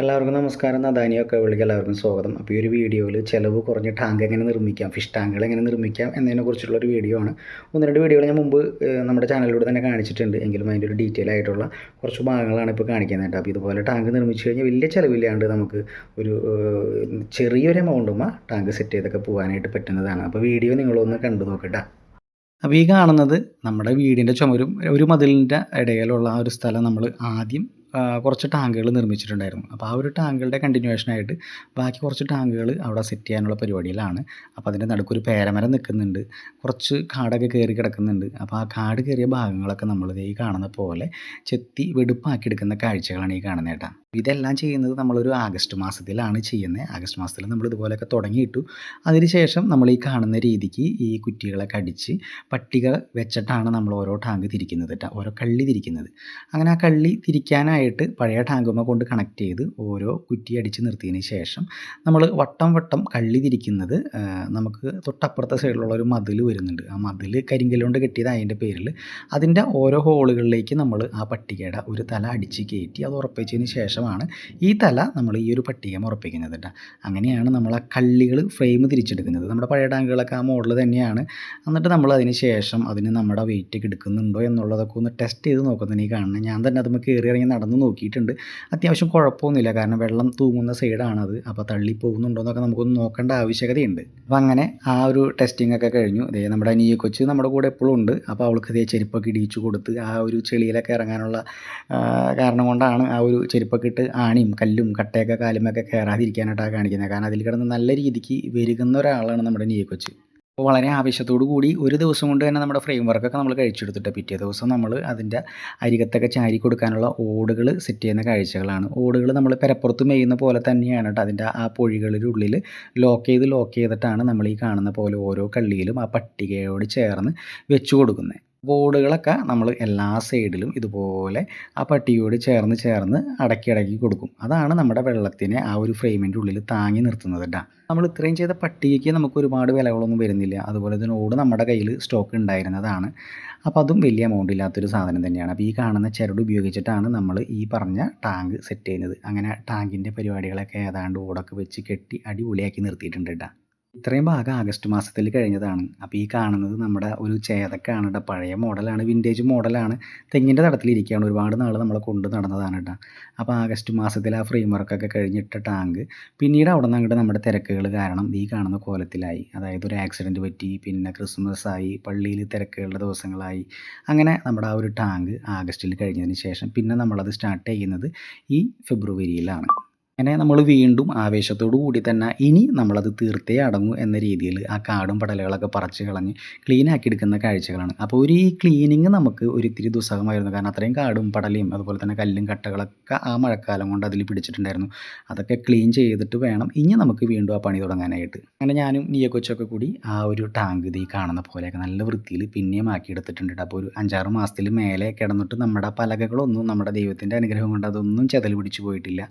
എല്ലാവർക്കും നമസ്കാരം. നദാനിയൊക്കെ വിളിക്ക് എല്ലാവർക്കും സ്വാഗതം. അപ്പോൾ ഈ ഒരു വീഡിയോയിൽ ചിലവ് കുറഞ്ഞ ടാങ്ക് എങ്ങനെ നിർമ്മിക്കാം, ഫിഷ് ടാങ്കുകൾ എങ്ങനെ നിർമ്മിക്കാം എന്നതിനെക്കുറിച്ചുള്ളൊരു വീഡിയോ ആണ്. ഒന്ന് രണ്ട് വീഡിയോകൾ ഞാൻ മുമ്പ് നമ്മുടെ ചാനലിലൂടെ തന്നെ കാണിച്ചിട്ടുണ്ട്. എങ്കിലും അതിൻ്റെ ഒരു ഡീറ്റെയിൽ ആയിട്ടുള്ള കുറച്ച് ഭാഗങ്ങളാണ് ഇപ്പോൾ കാണിക്കുന്നത്. അപ്പോൾ ഇതുപോലെ ടാങ്ക് നിർമ്മിച്ചു കഴിഞ്ഞാൽ വലിയ ചിലവില്ലാണ്ട് നമുക്ക് ഒരു ചെറിയൊരു എമൗണ്ടുമ്പോൾ ടാങ്ക് സെറ്റ് ചെയ്തൊക്കെ പോകാനായിട്ട് പറ്റുന്നതാണ്. അപ്പോൾ വീഡിയോ നിങ്ങളൊന്ന് കണ്ടു നോക്കട്ടെ. അപ്പോൾ ഈ കാണുന്നത് നമ്മുടെ വീടിൻ്റെ ചുമരും ഒരു മതിലിൻ്റെ ഇടയിലുള്ള ആ ഒരു സ്ഥലം നമ്മൾ ആദ്യം കുറച്ച് ടാങ്കുകൾ നിർമ്മിച്ചിട്ടുണ്ടായിരുന്നു. അപ്പോൾ ആ ഒരു ടാങ്കുകളുടെ കണ്ടിന്യൂവേഷനായിട്ട് ബാക്കി കുറച്ച് ടാങ്കുകൾ അവിടെ സെറ്റ് ചെയ്യാനുള്ള പരിപാടിയിലാണ്. അപ്പോൾ അതിൻ്റെ നടുക്കൊരു പേരമരം നിൽക്കുന്നുണ്ട്, കുറച്ച് കാടൊക്കെ കയറി കിടക്കുന്നുണ്ട്. അപ്പോൾ ആ കാട് കയറിയ ഭാഗങ്ങളൊക്കെ നമ്മൾ ഈ കാണുന്ന പോലെ ചെത്തി വെടുപ്പാക്കി എടുക്കുന്ന കാഴ്ചകളാണ് ഈ കാണുന്നത് കേട്ടോ. ഇതെല്ലാം ചെയ്യുന്നത് നമ്മളൊരു ആഗസ്റ്റ് മാസത്തിലാണ് ചെയ്യുന്നത്. ആഗസ്റ്റ് മാസത്തിൽ നമ്മൾ ഇതുപോലെയൊക്കെ തുടങ്ങിയിട്ടു. അതിനുശേഷം നമ്മൾ ഈ കാണുന്ന രീതിക്ക് ഈ കുറ്റികളൊക്കെ അടിച്ച് പട്ടിക വെച്ചിട്ടാണ് നമ്മൾ ഓരോ ടാങ്ക് തിരിക്കുന്നത് കേട്ടോ, ഓരോ കള്ളി തിരിക്കുന്നത്. അങ്ങനെ ആ കള്ളി തിരിക്കാനായിട്ട് പഴയ ടാങ്കുമ്മ കൊണ്ട് കണക്ട് ചെയ്ത് ഓരോ കുറ്റി അടിച്ച് നിർത്തിയതിന് ശേഷം നമ്മൾ വട്ടം വട്ടം കള്ളി തിരിക്കുന്നത് നമുക്ക് തൊട്ടപ്പുറത്തെ സൈഡിലുള്ള ഒരു മതിൽ വരുന്നുണ്ട്. ആ മതിൽ കരിങ്കല്ലുകൊണ്ട് കെട്ടിയത് അതിൻ്റെ പേരിൽ അതിൻ്റെ ഓരോ ഹോളുകളിലേക്ക് നമ്മൾ ആ പട്ടികയുടെ ഒരു തല അടിച്ച് കയറ്റി അത് ഉറപ്പിച്ചതിന് ശേഷമാണ് ഈ തല നമ്മൾ ഈ ഒരു പട്ടിക ഉറപ്പിക്കുന്നത് കേട്ടോ. അങ്ങനെയാണ് നമ്മൾ ആ കള്ളികൾ ഫ്രെയിം തിരിച്ചെടുക്കുന്നത്. നമ്മുടെ പഴയ ടാങ്കുകളൊക്കെ ആ മോഡൽ തന്നെയാണ്. എന്നിട്ട് നമ്മൾ അതിന് ശേഷം അതിന് നമ്മുടെ വെയിറ്റ് എടുക്കുന്നുണ്ടോ എന്നുള്ളതൊക്കെ ഒന്ന് ടെസ്റ്റ് ചെയ്ത് നോക്കുന്നതിന് ഈ കാണുന്നത്. ഞാൻ തന്നെ അതുമ്പോൾ കയറി ഇറങ്ങി നടന്ന് നോക്കിയിട്ടുണ്ട്. അത്യാവശ്യം കുഴപ്പമൊന്നുമില്ല, കാരണം വെള്ളം തൂങ്ങുന്ന സൈഡാണത്. അപ്പോൾ തള്ളി പോകുന്നുണ്ടോ എന്നൊക്കെ നമുക്കൊന്ന് നോക്കേണ്ട ആവശ്യകതയുണ്ട്. അപ്പോൾ അങ്ങനെ ആ ഒരു ടെസ്റ്റിംഗ് ഒക്കെ കഴിഞ്ഞു. ഇതേ നമ്മുടെ നീ കൊച്ച് നമ്മുടെ കൂടെ എപ്പോഴും ഉണ്ട്. അപ്പോൾ അവൾക്ക് ഇതേ ചെരുപ്പൊക്കെ ഇടിച്ചു കൊടുത്ത് ആ ഒരു ചെളിയിലൊക്കെ ഇറങ്ങാനുള്ള കാരണം കൊണ്ടാണ് ആ ഒരു ചെരുപ്പൊക്കെ ഇട്ട് ആണിയും കല്ലും കട്ടയൊക്കെ കാലുമൊക്കെ കയറാതിരിക്കാനായിട്ടാണ് കാണിക്കുന്നത്. കാരണം അതിൽ കിടന്ന് നല്ല രീതിക്ക് വരുന്ന ഒരാളാണ് നമ്മുടെ നീ കൊച്ച്. അപ്പോൾ വളരെ ആവേശത്തോടു കൂടി ഒരു ദിവസം കൊണ്ട് തന്നെ നമ്മുടെ ഫ്രെയിം വർക്കൊക്കെ നമ്മൾ കഴിച്ചെടുത്തിട്ട് പിറ്റേ ദിവസം നമ്മൾ അതിൻ്റെ അരികത്തൊക്കെ ചാരി കൊടുക്കാനുള്ള ഓടുകൾ സെറ്റ് ചെയ്യുന്ന കാഴ്ചകളാണ്. ഓടുകൾ നമ്മൾ പെരപ്പുറത്ത് മേയുന്ന പോലെ തന്നെയാണ് കേട്ടോ. അതിൻ്റെ ആ പൊഴികളുടെ ഉള്ളിൽ ലോക്ക് ചെയ്തിട്ടാണ് നമ്മൾ ഈ കാണുന്ന പോലെ ഓരോ കള്ളിയിലും ആ പട്ടികയോട് ചേർന്ന് വെച്ച് കൊടുക്കുന്നത്. ബോർഡുകളൊക്കെ നമ്മൾ എല്ലാ സൈഡിലും ഇതുപോലെ ആ പട്ടികയോട് ചേർന്ന് അടക്കി കൊടുക്കും. അതാണ് നമ്മുടെ വെള്ളത്തിനെ ആ ഒരു ഫ്രെയിമിൻ്റെ ഉള്ളിൽ താങ്ങി നിർത്തുന്നത് കേട്ടോ. നമ്മൾ ഇത്രയും ചെയ്ത പട്ടികയ്ക്ക് നമുക്ക് ഒരുപാട് വിലകളൊന്നും വരുന്നില്ല. അതുപോലെ തന്നെ ഓട് നമ്മുടെ കയ്യിൽ സ്റ്റോക്ക് ഉണ്ടായിരുന്നതാണ്. അപ്പോൾ അതും വലിയ എമൗണ്ട് ഇല്ലാത്തൊരു സാധനം തന്നെയാണ്. അപ്പോൾ ഈ കാണുന്ന ചരട് ഉപയോഗിച്ചിട്ടാണ് നമ്മൾ ഈ പറഞ്ഞ ടാങ്ക് സെറ്റ് ചെയ്യുന്നത്. അങ്ങനെ ടാങ്കിൻ്റെ പരിപാടികളൊക്കെ ഏതാണ്ട് ഓടൊക്കെ വെച്ച് കെട്ടി അടിപൊളിയാക്കി നിർത്തിയിട്ടുണ്ട് കേട്ടോ. ഇത്രയും ഭാഗം ആഗസ്റ്റ് മാസത്തിൽ കഴിഞ്ഞതാണ്. അപ്പോൾ ഈ കാണുന്നത് നമ്മുടെ ഒരു ചേതക്കാണ് കേട്ടോ. പഴയ മോഡലാണ്, വിൻറ്റേജ് മോഡലാണ്. തെങ്ങിൻ്റെ തടത്തിലിരിക്കുകയാണ്. ഒരുപാട് നാൾ നമ്മളെ കൊണ്ട് നടന്നതാണ് കേട്ടോ. അപ്പോൾ ആഗസ്റ്റ് മാസത്തിൽ ആ ഫ്രെയിം വർക്കൊക്കെ കഴിഞ്ഞിട്ട ടാങ്ക് പിന്നീട് അവിടെ നിന്ന് അങ്ങോട്ട് നമ്മുടെ തിരക്കുകൾ കാരണം ഈ കാണുന്ന കോലത്തിലായി. അതായത് ഒരു ആക്സിഡൻറ്റ് പറ്റി, പിന്നെ ക്രിസ്മസ് ആയി, പള്ളിയിൽ തിരക്കുകളുടെ ദിവസങ്ങളായി. അങ്ങനെ നമ്മുടെ ആ ഒരു ടാങ്ക് ആഗസ്റ്റിൽ കഴിഞ്ഞതിന് ശേഷം പിന്നെ നമ്മളത് സ്റ്റാർട്ട് ചെയ്യുന്നത് ഈ ഫെബ്രുവരിയിലാണ്. അങ്ങനെ നമ്മൾ വീണ്ടും ആവേശത്തോടു കൂടി തന്നെ ഇനി നമ്മളത് തീർത്തേ അടങ്ങൂ എന്ന രീതിയിൽ ആ കാടും പടലുകളൊക്കെ പറിച്ച് കളഞ്ഞ് ക്ലീനാക്കി എടുക്കുന്ന കാഴ്ചകളാണ്. അപ്പോൾ ഈ ക്ലീനിങ് നമുക്ക് ഒരിത്തിരി ദുസ്സഹമായിരുന്നു. കാരണം അത്രയും കാടും പടലയും അതുപോലെ തന്നെ കല്ലും കട്ടകളൊക്കെ ആ മഴക്കാലം കൊണ്ട് അതിൽ പിടിച്ചിട്ടുണ്ടായിരുന്നു. അതൊക്കെ ക്ലീൻ ചെയ്തിട്ട് വേണം ഇനി നമുക്ക് വീണ്ടും ആ പണി തുടങ്ങാനായിട്ട്. അങ്ങനെ ഞാനും നീയ കൊച്ചൊക്കെ കൂടി ആ ഒരു ടാങ്ക് ഈ കാണുന്ന പോലെയൊക്കെ നല്ല വൃത്തിയിൽ പിന്നെയും ആക്കിയെടുത്തിട്ടുണ്ട്. അപ്പോൾ ഒരു 5-6 മാസത്തിൽ മേലെ കിടന്നിട്ട് നമ്മുടെ പലകകളൊന്നും നമ്മുടെ ദൈവത്തിൻ്റെ അനുഗ്രഹം കൊണ്ട് അതൊന്നും ചെതൽ പിടിച്ചു പോയിട്ടില്ല.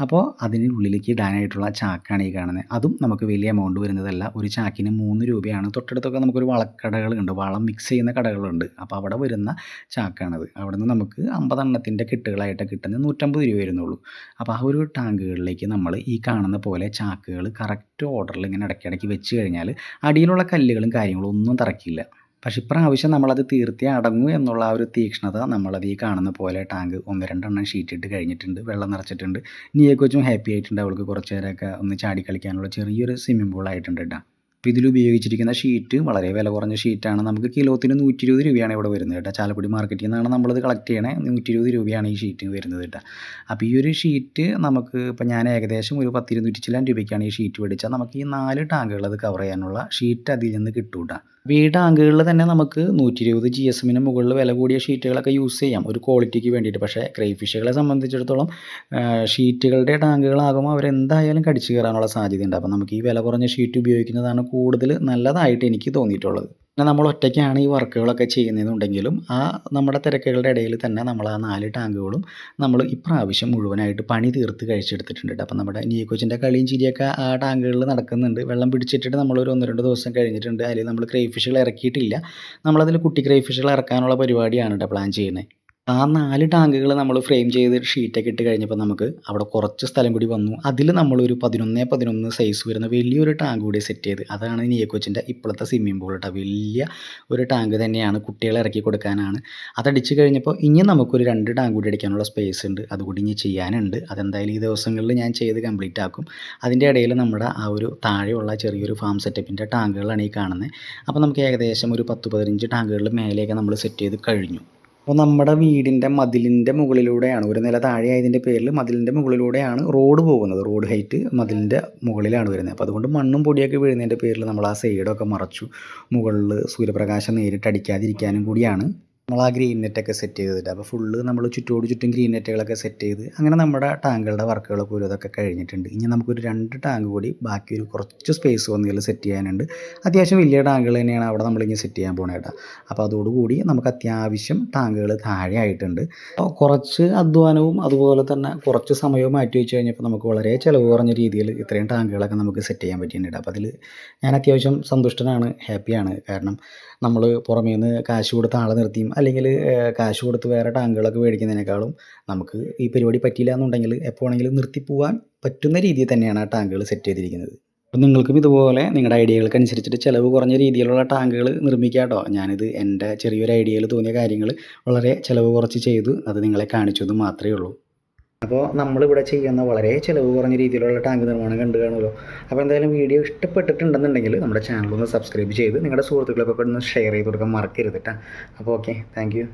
അപ്പോൾ അതിനുള്ളിലേക്ക് ഇടാനായിട്ടുള്ള ചാക്കാണ് ഈ കാണുന്നത്. അതും നമുക്ക് വലിയ എമൗണ്ട് വരുന്നതല്ല. ഒരു ചാക്കിന് 3 രൂപയാണ്. തൊട്ടടുത്തൊക്കെ നമുക്കൊരു വളക്കടകളുണ്ട്, വളം മിക്സ് ചെയ്യുന്ന കടകളുണ്ട്. അപ്പോൾ അവിടെ വരുന്ന ചാക്കാണത്. അവിടെ നിന്ന് നമുക്ക് 50 എണ്ണത്തിൻ്റെ കെട്ടുകളായിട്ട് കിട്ടുന്നത് 150 രൂപ വരുന്നുള്ളൂ. അപ്പോൾ ആ ഒരു ടാങ്കുകളിലേക്ക് നമ്മൾ ഈ കാണുന്ന പോലെ ചാക്കുകൾ കറക്റ്റ് ഓർഡറിൽ ഇങ്ങനെ ഇടയ്ക്കിടയ്ക്ക് വെച്ച് കഴിഞ്ഞാൽ അടിയിലുള്ള കല്ലുകളും കാര്യങ്ങളും ഒന്നും തറക്കില്ല. പക്ഷേ ഇപ്രാവശ്യം നമ്മളത് തീർത്തേ അടങ്ങൂ എന്നുള്ള ആ ഒരു തീക്ഷ്ണത നമ്മളത് ഈ കാണുന്ന പോലെ ടാങ്ക് 1-2 എണ്ണം ഷീറ്റിട്ട് കഴിഞ്ഞിട്ടുണ്ട്, വെള്ളം നിറച്ചിട്ടുണ്ട്. നീയെ കൊച്ചും ഹാപ്പി ആയിട്ടുണ്ട്. അവൾക്ക് കുറച്ച് നേരമൊക്കെ ഒന്ന് ചാടി കളിക്കാനുള്ള ചെറിയൊരു സ്വിമ്മിംഗ് പൂൾ ആയിട്ടുണ്ട് കേട്ടോ. അപ്പോൾ ഇതിൽ ഉപയോഗിച്ചിരിക്കുന്ന ഷീറ്റ് വളരെ വില കുറഞ്ഞ ഷീറ്റാണ്. നമുക്ക് കിലോത്തിന് 120 രൂപയാണ് ഇവിടെ വരുന്നത് കേട്ടോ. ചാലക്കുടി മാർക്കറ്റിൽ നിന്നാണ് നമ്മളത് കളക്ട് ചെയ്യണേ. 120 രൂപയാണ് ഈ ഷീറ്റ് വരുന്നത് കേട്ടോ. അപ്പോൾ ഈ ഒരു ഷീറ്റ് നമുക്ക് ഇപ്പോൾ ഞാൻ ഏകദേശം ഒരു 10-200 ചില്ലാൻ രൂപയ്ക്കാണ് ഈ ഷീറ്റ് മേടിച്ചാൽ നമുക്ക് ഈ 4 ടാങ്കുകൾ അത് കവർ ചെയ്യാനുള്ള ഷീറ്റ് അതിൽ നിന്ന് കിട്ടും കേട്ടോ. അപ്പോൾ ഈ ടാങ്കുകളിൽ തന്നെ നമുക്ക് 120 GSM മുകളിൽ വില കൂടിയ ഷീറ്റുകളൊക്കെ യൂസ് ചെയ്യാം ഒരു ക്വാളിറ്റിക്ക് വേണ്ടിയിട്ട്. പക്ഷേ ക്രൈ ഫിഷുകളെ സംബന്ധിച്ചിടത്തോളം ഷീറ്റുകളുടെ ടാങ്കുകളാകുമ്പോൾ അവരെന്തായാലും കടിച്ചു കയറാനുള്ള സാധ്യതയുണ്ട്. അപ്പോൾ നമുക്ക് ഈ വില കുറഞ്ഞ ഷീറ്റ് ഉപയോഗിക്കുന്നതാണ് കൂടുതൽ നല്ലതായിട്ട് എനിക്ക് തോന്നിയിട്ടുള്ളത്. പിന്നെ നമ്മൾ ഒറ്റയ്ക്കാണ് ഈ വർക്കുകളൊക്കെ ചെയ്യുന്നതെന്നുണ്ടെങ്കിലും ആ നമ്മുടെ തിരക്കുകളുടെ ഇടയിൽ തന്നെ നമ്മൾ ആ 4 ടാങ്കുകളും നമ്മൾ ഇപ്രാവശ്യം മുഴുവനായിട്ട് പണി തീർത്ത് കഴിച്ചെടുത്തിട്ടുണ്ട്. അപ്പം നമ്മുടെ നീ കൊച്ചിൻ്റെ കളിയും ചിരിയൊക്കെ ആ ടാങ്കുകളിൽ നടക്കുന്നുണ്ട്. വെള്ളം പിടിച്ചിട്ടിട്ട് നമ്മളൊരു 1-2 ദിവസം കഴിഞ്ഞിട്ടുണ്ട്. അതിൽ നമ്മൾ ക്രൈ ഫിഷുകൾ ഇറക്കിയിട്ടില്ല. നമ്മളതിൽ കുട്ടി ക്രൈ ഫിഷുകൾ ഇറക്കാനുള്ള പരിപാടിയാണ് കേട്ടോ പ്ലാൻ ചെയ്യുന്നത്. ആ 4 ടാങ്കുകൾ നമ്മൾ ഫ്രെയിം ചെയ്ത് ഷീറ്റൊക്കെ ഇട്ട് കഴിഞ്ഞപ്പോൾ നമുക്ക് അവിടെ കുറച്ച് സ്ഥലം കൂടി വന്നു. അതിൽ നമ്മളൊരു 11 സൈസ് വരുന്ന വലിയൊരു ടാങ്ക് കൂടി സെറ്റ് ചെയ്ത്. അതാണ് നിയോക്കോച്ചിൻ്റെ ഇപ്പോഴത്തെ സ്വിമ്മിംഗ് പൂൾ കേട്ടോ. വലിയ ഒരു ടാങ്ക് തന്നെയാണ്, കുട്ടികളെ ഇറക്കി കൊടുക്കാനാണ്. അതടിച്ച് കഴിഞ്ഞപ്പോൾ ഇനി നമുക്കൊരു 2 ടാങ്ക് കൂടി അടിക്കാനുള്ള സ്പേസ് ഉണ്ട്. അതുകൂടി ഇനി ചെയ്യാനുണ്ട്. അതെന്തായാലും ഈ ദിവസങ്ങളിൽ ഞാൻ ചെയ്ത് കംപ്ലീറ്റ് ആക്കും. അതിൻ്റെ ഇടയിൽ നമ്മുടെ ആ ഒരു താഴെയുള്ള ചെറിയൊരു ഫാം സെറ്റപ്പിൻ്റെ ടാങ്കുകളാണ് ഈ കാണുന്നത്. അപ്പോൾ നമുക്ക് ഏകദേശം ഒരു 10-15 ടാങ്കുകളിൽ മേലെയൊക്കെ നമ്മൾ സെറ്റ് ചെയ്ത് കഴിഞ്ഞു. അപ്പോൾ നമ്മുടെ വീടിൻ്റെ മതിലിൻ്റെ മുകളിലൂടെയാണ്, ഒരു നില താഴെ ആയതിൻ്റെ പേരിൽ മതിലിൻ്റെ മുകളിലൂടെയാണ് റോഡ് പോകുന്നത്. റോഡ് ഹൈറ്റ് മതിലിൻ്റെ മുകളിലാണ് വരുന്നത്. അപ്പോൾ അതുകൊണ്ട് മണ്ണും പൊടിയൊക്കെ വീഴുന്നതിൻ്റെ പേരിൽ നമ്മൾ ആ സൈഡൊക്കെ മറച്ചു. മുകളിൽ സൂര്യപ്രകാശം നേരിട്ട് അടിക്കാതിരിക്കാനും കൂടിയാണ് നമ്മൾ ആ ഗ്രീൻ നെറ്റൊക്കെ സെറ്റ് ചെയ്തിട്ട്. അപ്പോൾ ഫുള്ള് നമ്മൾ ചുറ്റോട് ചുറ്റും ഗ്രീൻ നെറ്റുകളൊക്കെ സെറ്റ് ചെയ്ത് അങ്ങനെ നമ്മുടെ ടാങ്കുകളുടെ വർക്കുകളൊക്കെ ഒരു ഇതൊക്കെ കഴിഞ്ഞിട്ടുണ്ട്. ഇനി നമുക്കൊരു 2 ടാങ്ക് കൂടി ബാക്കി ഒരു കുറച്ച് സ്പേസ് വന്നതിൽ സെറ്റ് ചെയ്യാനുണ്ട്. അത്യാവശ്യം വലിയ ടാങ്കുകൾ തന്നെയാണ് അവിടെ നമ്മളിങ്ങനെ സെറ്റ് ചെയ്യാൻ പോകണത് കേട്ടോ. അപ്പോൾ അതോടുകൂടി നമുക്ക് അത്യാവശ്യം ടാങ്കുകൾ താഴെ ആയിട്ടുണ്ട്. അപ്പോൾ കുറച്ച് അധ്വാനവും അതുപോലെ തന്നെ കുറച്ച് സമയവും മാറ്റി വെച്ച് കഴിഞ്ഞപ്പോൾ നമുക്ക് വളരെ ചിലവ് കുറഞ്ഞ രീതിയിൽ ഇത്രയും ടാങ്കുകളൊക്കെ നമുക്ക് സെറ്റ് ചെയ്യാൻ പറ്റിയിട്ടുണ്ട്. അപ്പോൾ അതിൽ ഞാൻ അത്യാവശ്യം സന്തുഷ്ടനാണ്, ഹാപ്പിയാണ്. കാരണം നമ്മൾ പുറമേ നിന്ന് കാശ് കൊടുത്ത് ആളെ നിർത്തിയും അല്ലെങ്കിൽ കാശ് കൊടുത്ത് വേറെ ടാങ്കുകളൊക്കെ മേടിക്കുന്നതിനേക്കാളും നമുക്ക് ഈ പരിപാടി പറ്റിയില്ല എന്നുണ്ടെങ്കിൽ എപ്പോൾ വേണമെങ്കിലും നിർത്തിപ്പോവാൻ പറ്റുന്ന രീതിയിൽ തന്നെയാണ് ആ ടാങ്കുകൾ സെറ്റ് ചെയ്തിരിക്കുന്നത്. അപ്പോൾ നിങ്ങൾക്കും ഇതുപോലെ നിങ്ങളുടെ ഐഡിയകൾക്കനുസരിച്ചിട്ട് ചിലവ് കുറഞ്ഞ രീതിയിലുള്ള ടാങ്കുകൾ നിർമ്മിക്കാം കേട്ടോ. ഞാനിത് എൻ്റെ ചെറിയൊരു ഐഡിയയിൽ തോന്നിയ കാര്യങ്ങൾ വളരെ ചിലവ് കുറച്ച് ചെയ്തു, അത് നിങ്ങളെ കാണിച്ചത് മാത്രമേ ഉള്ളൂ. അപ്പോൾ നമ്മളിവിടെ ചെയ്യുന്ന വളരെ ചിലവ് കുറഞ്ഞ രീതിയിലുള്ള ടാങ്ക് നിർമ്മാണം കണ്ടു കാണുമല്ലോ. അപ്പോൾ എന്തായാലും വീഡിയോ ഇഷ്ടപ്പെട്ടിട്ടുണ്ടെന്നുണ്ടെങ്കിൽ നമ്മുടെ ചാനലൊന്ന് സബ്സ്ക്രൈബ് ചെയ്ത് നിങ്ങളുടെ സുഹൃത്തുക്കൾക്കൊക്കെ ഒന്ന് ഷെയർ ചെയ്ത് കൊടുക്കാൻ മറക്കരുത് കേട്ടോ. അപ്പോൾ ഓക്കെ, താങ്ക് യു.